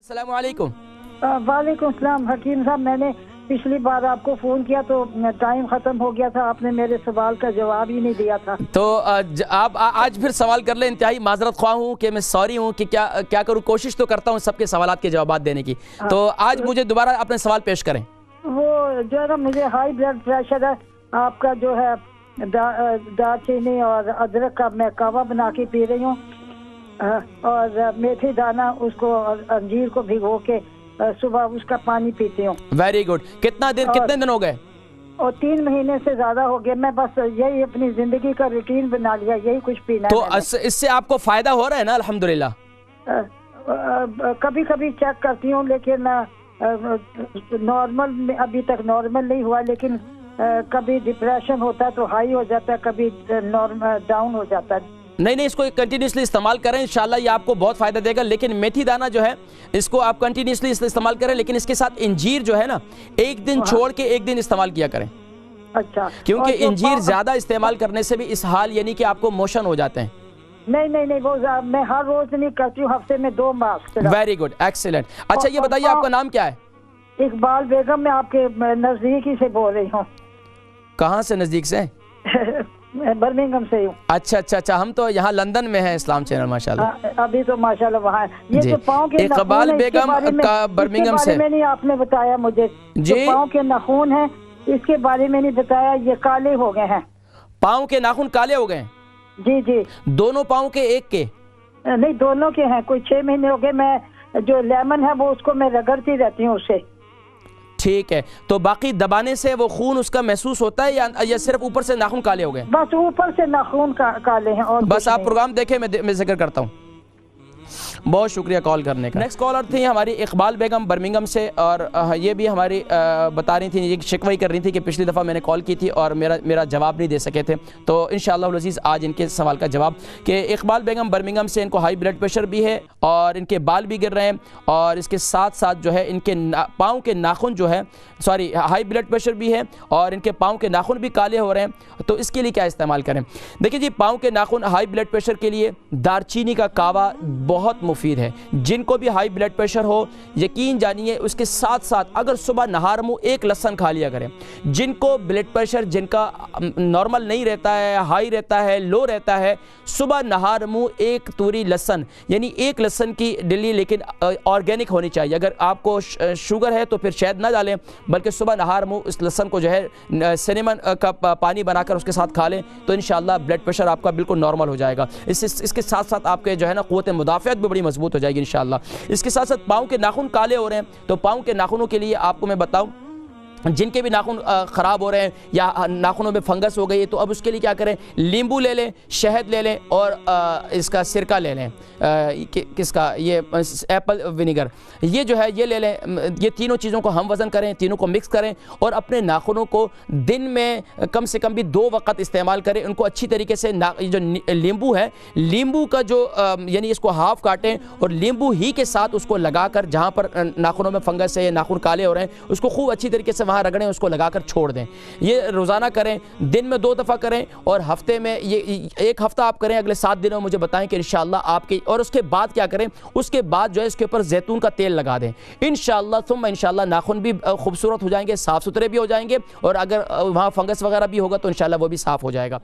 अस्सलाम वालेकुम। वालेकुम सलाम। हकीम साहब, मैंने पिछली बार आपको फ़ोन किया तो टाइम ख़त्म हो गया था, आपने मेरे सवाल का जवाब ही नहीं दिया था। तो आप आज फिर सवाल कर लें। इंतहाई माजरत ख्वाह हूँ कि मैं सॉरी हूँ कि क्या करूँ, कोशिश तो करता हूँ सबके सवालात के जवाब देने की। तो आज मुझे दोबारा अपने सवाल पेश करें। वो जो है ना, मुझे हाई ब्लड प्रेशर है। आपका जो है दालचीनी और अदरक का मैं कावा बना के पी रही हूँ, और मेथी दाना उसको और अंजीर को भिगो के सुबह उसका पानी पीती हूँ। Very good. कितने दिन हो गए? और 3 महीने से ज्यादा हो गए। मैं बस यही अपनी जिंदगी का रूटीन बना लिया, यही कुछ पीना। तो इससे आपको फायदा हो रहा है ना? अल्हम्दुलिल्लाह। कभी कभी चेक करती हूँ, लेकिन नॉर्मल में अभी तक नॉर्मल नहीं हुआ। लेकिन कभी डिप्रेशन होता है तो हाई हो जाता है, कभी नॉर्मल डाउन हो जाता है। नहीं, इसको कंटिन्यूसली इस्तेमाल करें, इंशाल्लाह ये आपको बहुत फ़ायदा देगा। लेकिन मेथी दाना जो है इसको आप कंटिन्यूसली इस्तेमाल करें, लेकिन इसके साथ इंजीर जो है ना, एक दिन छोड़ के एक दिन इस्तेमाल किया करें। अच्छा। क्योंकि इंजीर ज़्यादा इस्तेमाल करने से भी इस हाल यानी कि आपको मोशन हो जाते हैं। नहीं, वो मैं हर रोज नहीं करती हूँ, हफ्ते में 2 मास्क। Very good, excellent. अच्छा ये बताइए आपका नाम क्या है? इकबाल बेगम। मैं आपके नजदीक ही से बोल रही हूँ। कहाँ से नजदीक से? बर्मिंघम से हूँ। अच्छा, हम तो यहाँ लंदन में है, इस्लाम चैनल माशाल्लाह। अभी तो माशाल्लाह वहाँ है। ये जो पाँव के इकबाल बेगम का बर्मिंघम से नहीं आपने बताया मुझे जी। पाँव के नाखून हैं, इसके बारे में नहीं बताया। ये काले हो गए हैं। पाँव के नाखून काले हो गए? जी। दोनों पाँव के? एक के? नहीं, दोनों के हैं। कोई 6 महीने हो गए। मैं जो लेमन है वो उसको मैं रगड़ती रहती हूँ उससे। ठीक है। तो बाकी दबाने से वो खून उसका महसूस होता है या सिर्फ ऊपर से नाखून काले हो गए? बस ऊपर से नाखून काले हैं और बस आप प्रोग्राम देखें, मैं जिक्र करता हूँ। बहुत शुक्रिया कॉल करने का। नेक्स्ट कॉलर थी हमारी इकबाल बेगम बर्मिंघम से, और ये भी हमारी बता रही थी, ये शिकवा कर रही थी कि पिछली दफ़ा मैंने कॉल की थी और मेरा जवाब नहीं दे सके थे। तो इंशाअल्लाह अज़ीज़ आज इनके सवाल का जवाब कि इकबाल बेगम बर्मिंघम से इनको हाई ब्लड प्रेशर भी है और इनके बाल भी गिर रहे हैं, और इसके साथ साथ जो है इनके पाँव के नाखून जो है, सॉरी, हाई ब्लड प्रेशर भी है और इनके पाँव के नाखून भी काले हो रहे हैं। तो इसके लिए क्या इस्तेमाल करें? देखिए जी, पाँव के नाखून हाई ब्लड प्रेशर के लिए दालचीनी का कावा बहुत मुफीद है। जिनको भी हाई ब्लड प्रेशर हो, यकीन जानिए उसके साथ साथ अगर सुबह नहार मुँह एक लहसुन खा लिया करें। जिनको ब्लड प्रेशर जिनका नॉर्मल नहीं रहता है, हाई रहता है, लो रहता है, सुबह नहार मुँह एक तूरी लहसुन, यानी एक लहसुन की डिली, लेकिन ऑर्गेनिक होनी चाहिए। अगर आपको शुगर है तो फिर शहद ना डालें, बल्कि सुबह नहार मुँह इस लहसुन को जो है सिनेमन का पानी बनाकर उसके साथ खा लें, तो इंशाअल्लाह ब्लड प्रेशर आपका बिल्कुल नॉर्मल हो जाएगा। इसके साथ साथ आपके जो है ना क़ुव्वत मुदाफ़अत भी बड़ी मजबूत हो जाएगी इंशाअल्लाह। इसके साथ साथ पाँव के नाखून काले हो रहे हैं, तो पाँव के नाखूनों के लिए आपको मैं बताऊं, जिनके भी नाखून ख़राब हो रहे हैं या नाखूनों में फंगस हो गई है, तो अब उसके लिए क्या करें? नींबू ले लें, शहद ले लें और इसका सिरका ले लें। किसका? ये एप्पल विनेगर, ये जो है ये ले लें। ये तीनों चीज़ों को हम वज़न करें, तीनों को मिक्स करें और अपने नाखूनों को दिन में कम से कम भी 2 वक़्त इस्तेमाल करें। उनको अच्छी तरीके से जो नींबू है, नींबू का जो यानी इसको हाफ़ काटें और नींबू ही के साथ उसको लगाकर, जहाँ पर नाखूनों में फंगस है या नाखून काले हो रहे हैं, उसको खूब अच्छी तरीके से वहाँ रगड़ें, उसको लगाकर छोड़ दें। ये रोज़ाना करें, दिन में 2 दफ़ा करें और हफ्ते में ये 1 हफ़्ता आप करें। अगले 7 दिनों में मुझे बताएं कि इंशाअल्लाह आपके, और उसके बाद क्या करें? उसके बाद जो है इसके ऊपर जैतून का तेल लगा दें। इंशाअल्लाह सुम्मा इंशाअल्लाह नाखून भी खूबसूरत हो जाएंगे, साफ़ सुथरे भी हो जाएंगे, और अगर वहाँ फंगस वगैरह भी होगा तो इंशाअल्लाह वो भी साफ़ हो जाएगा।